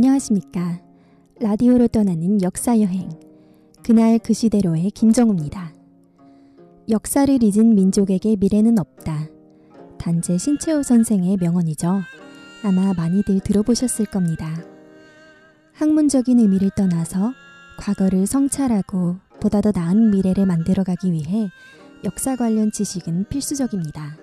안녕하십니까. 라디오로 떠나는 역사여행, 그날 그 시대로의 김정우입니다. 역사를 잊은 민족에게 미래는 없다. 단재 신채호 선생의 명언이죠. 아마 많이들 들어보셨을 겁니다. 학문적인 의미를 떠나서 과거를 성찰하고 보다 더 나은 미래를 만들어가기 위해 역사 관련 지식은 필수적입니다.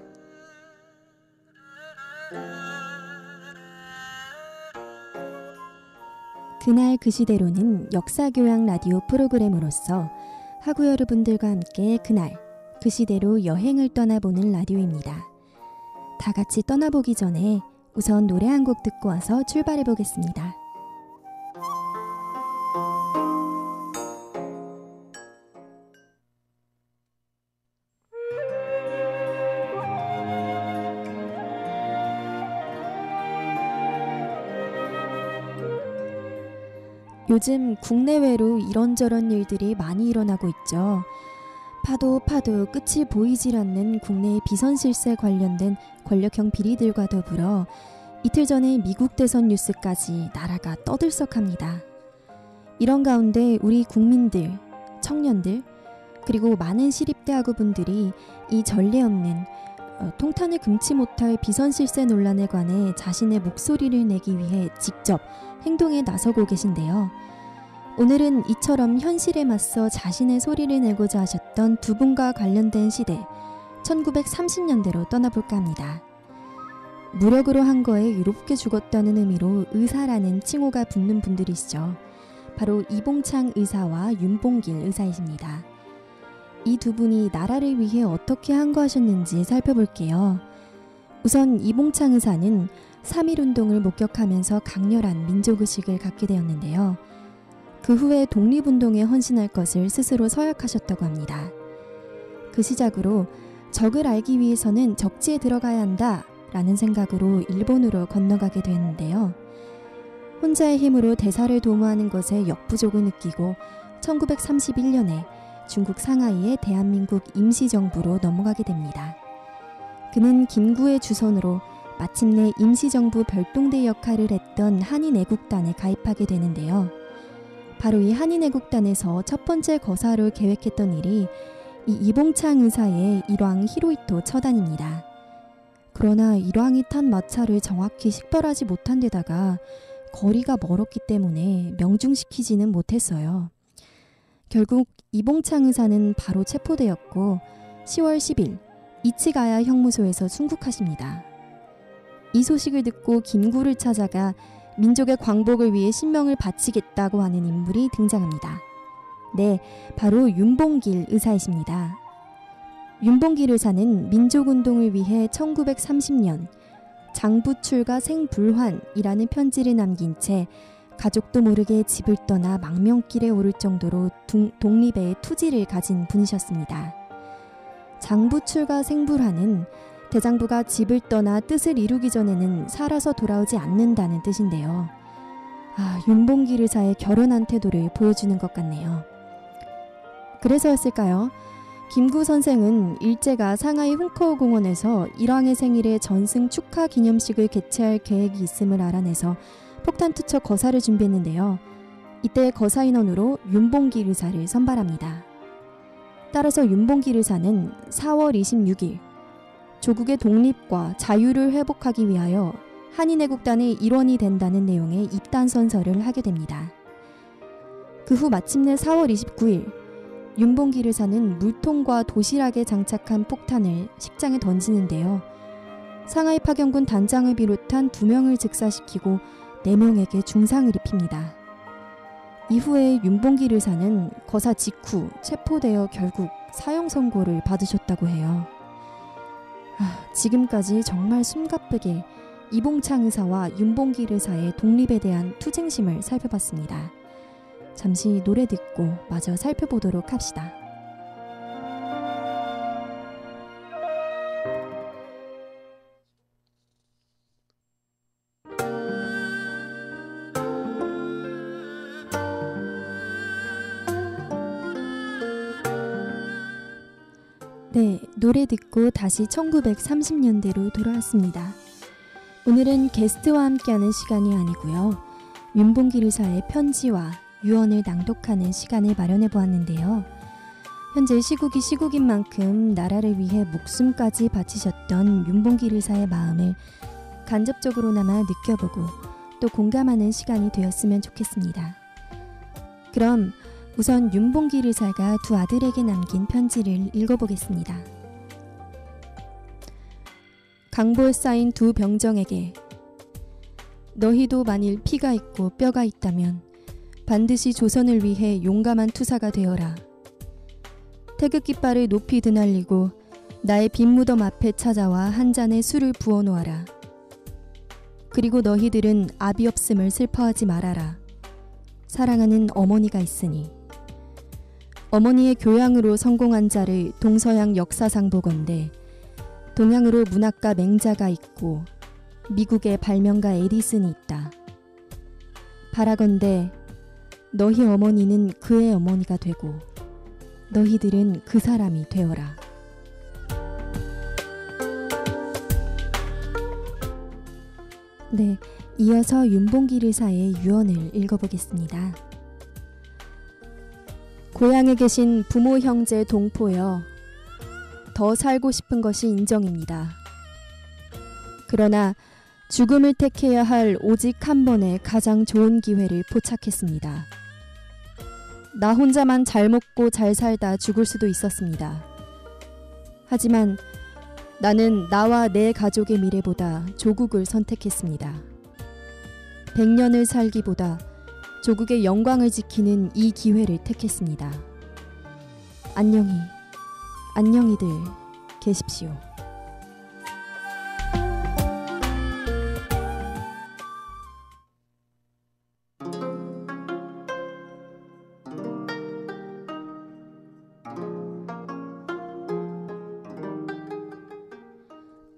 그날 그 시대로는 역사교양 라디오 프로그램으로서 학우 여러분들과 함께 그날 그 시대로 여행을 떠나보는 라디오입니다. 다 같이 떠나보기 전에 우선 노래 한 곡 듣고 와서 출발해 보겠습니다. 요즘 국내외로 이런저런 일들이 많이 일어나고 있죠. 파도 끝이 보이질 않는 국내의 비선실세 관련된 권력형 비리들과 더불어 이틀 전에 미국 대선 뉴스까지 나라가 떠들썩합니다. 이런 가운데 우리 국민들, 청년들, 그리고 많은 시립대 학우분들이 이 전례 없는 통탄을 금치 못할 비선실세 논란에 관해 자신의 목소리를 내기 위해 직접 행동에 나서고 계신데요. 오늘은 이처럼 현실에 맞서 자신의 소리를 내고자 하셨던 두 분과 관련된 시대 1930년대로 떠나볼까 합니다. 무력으로 한 거에 유롭게 죽었다는 의미로 의사라는 칭호가 붙는 분들이시죠. 바로 이봉창 의사와 윤봉길 의사이십니다. 이 두 분이 나라를 위해 어떻게 항거하셨는지 살펴볼게요. 우선 이봉창 의사는 3.1운동을 목격하면서 강렬한 민족의식을 갖게 되었는데요. 그 후에 독립운동에 헌신할 것을 스스로 서약하셨다고 합니다. 그 시작으로 적을 알기 위해서는 적지에 들어가야 한다 라는 생각으로 일본으로 건너가게 되었는데요. 혼자의 힘으로 대사를 도모하는 것에 역부족을 느끼고 1931년에 중국 상하이의 대한민국 임시정부로 넘어가게 됩니다. 그는 김구의 주선으로 마침내 임시정부 별동대 역할을 했던 한인애국단에 가입하게 되는데요. 바로 이 한인애국단에서 첫 번째 거사로 계획했던 일이 이 이봉창 의사의 일왕 히로히토 처단입니다. 그러나 일왕이 탄 마차를 정확히 식별하지 못한 데다가 거리가 멀었기 때문에 명중시키지는 못했어요. 결국 이봉창 의사는 바로 체포되었고 10월 10일 이치가야 형무소에서 순국하십니다. 이 소식을 듣고 김구를 찾아가 민족의 광복을 위해 신명을 바치겠다고 하는 인물이 등장합니다. 네, 바로 윤봉길 의사이십니다. 윤봉길 의사는 민족운동을 위해 1930년 장부출가 생불환이라는 편지를 남긴 채 가족도 모르게 집을 떠나 망명길에 오를 정도로 독립의 투지를 가진 분이셨습니다. 장부출가 생불환은 대장부가 집을 떠나 뜻을 이루기 전에는 살아서 돌아오지 않는다는 뜻인데요. 윤봉길 의사의 결연한 태도를 보여주는 것 같네요. 그래서였을까요? 김구 선생은 일제가 상하이 훈커우 공원에서 일왕의 생일에 전승 축하 기념식을 개최할 계획이 있음을 알아내서 폭탄 투척 거사를 준비했는데요. 이때 거사 인원으로 윤봉길 의사를 선발합니다. 따라서 윤봉길 의사는 4월 26일 조국의 독립과 자유를 회복하기 위하여 한인애국단의 일원이 된다는 내용의 입단선서를 하게 됩니다. 그 후 마침내 4월 29일 윤봉길 의사는 물통과 도시락에 장착한 폭탄을 식장에 던지는데요. 상하이 파견군 단장을 비롯한 2명을 즉사시키고 4명에게 중상을 입힙니다. 이후에 윤봉길 의사는 거사 직후 체포되어 결국 사형 선고를 받으셨다고 해요. 지금까지 정말 숨가쁘게 이봉창 의사와 윤봉길 의사의 독립에 대한 투쟁심을 살펴봤습니다. 잠시 노래 듣고 마저 살펴보도록 합시다. 네, 노래 듣고 다시 1930년대로 돌아왔습니다. 오늘은 게스트와 함께하는 시간이 아니고요. 윤봉길 의사의 편지와 유언을 낭독하는 시간을 마련해 보았는데요. 현재 시국이 시국인 만큼 나라를 위해 목숨까지 바치셨던 윤봉길 의사의 마음을 간접적으로나마 느껴보고 또 공감하는 시간이 되었으면 좋겠습니다. 그럼 우선 윤봉길 의사가 두 아들에게 남긴 편지를 읽어보겠습니다. 강보에 쌓인 두 병정에게 너희도 만일 피가 있고 뼈가 있다면 반드시 조선을 위해 용감한 투사가 되어라. 태극깃발을 높이 드날리고 나의 빈무덤 앞에 찾아와 한 잔의 술을 부어 놓아라. 그리고 너희들은 아비 없음을 슬퍼하지 말아라. 사랑하는 어머니가 있으니. 어머니의 교양으로 성공한 자를 동서양 역사상 보건대 동양으로 문학가 맹자가 있고 미국에 발명가 에디슨이 있다. 바라건대 너희 어머니는 그의 어머니가 되고 너희들은 그 사람이 되어라. 네, 이어서 윤봉길 의사의 유언을 읽어보겠습니다. 고향에 계신 부모 형제 동포여, 더 살고 싶은 것이 인정입니다. 그러나 죽음을 택해야 할 오직 한 번의 가장 좋은 기회를 포착했습니다. 나 혼자만 잘 먹고 잘 살다 죽을 수도 있었습니다. 하지만 나는 나와 내 가족의 미래보다 조국을 선택했습니다. 100년을 살기보다 조국의 영광을 지키는 이 기회를 택했습니다. 안녕히들 계십시오.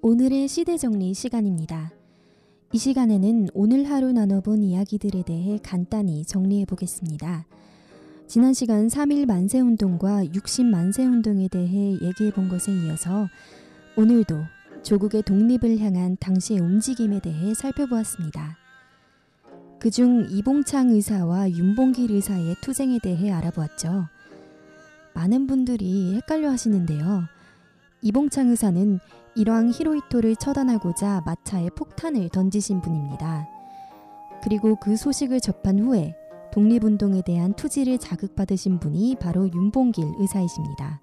오늘의 시대정리 시간입니다. 이 시간에는 오늘 하루 나눠본 이야기들에 대해 간단히 정리해 보겠습니다. 지난 시간 3.1 만세운동과 60 만세운동에 대해 얘기해 본 것에 이어서 오늘도 조국의 독립을 향한 당시의 움직임에 대해 살펴보았습니다. 그중 이봉창 의사와 윤봉길 의사의 투쟁에 대해 알아보았죠. 많은 분들이 헷갈려 하시는데요. 이봉창 의사는 일왕 히로히토를 처단하고자 마차에 폭탄을 던지신 분입니다. 그리고 그 소식을 접한 후에 독립운동에 대한 투지를 자극받으신 분이 바로 윤봉길 의사이십니다.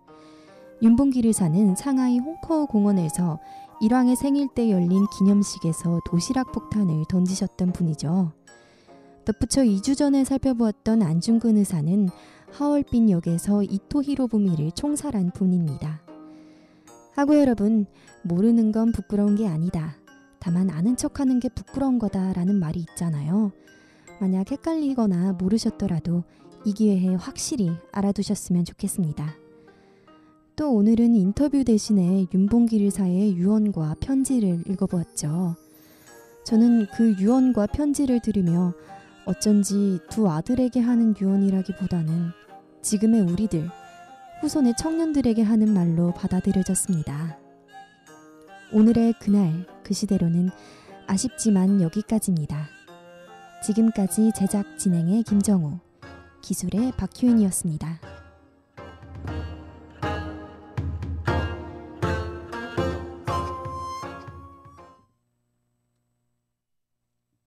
윤봉길 의사는 상하이 홍커 공원에서 일왕의 생일 때 열린 기념식에서 도시락 폭탄을 던지셨던 분이죠. 덧붙여 2주 전에 살펴보았던 안중근 의사는 하얼빈역에서 이토 히로부미를 총살한 분입니다. 하고 여러분, 모르는 건 부끄러운 게 아니다. 다만 아는 척하는 게 부끄러운 거다 라는 말이 있잖아요. 만약 헷갈리거나 모르셨더라도 이 기회에 확실히 알아두셨으면 좋겠습니다. 또 오늘은 인터뷰 대신에 윤봉길 의사의 유언과 편지를 읽어보았죠. 저는 그 유언과 편지를 들으며 어쩐지 두 아들에게 하는 유언이라기보다는 지금의 우리들, 후손의 청년들에게 하는 말로 받아들여졌습니다. 오늘의 그날 그 시대로는 아쉽지만 여기까지입니다. 지금까지 제작 진행의 김정우, 기술의 박효인이었습니다.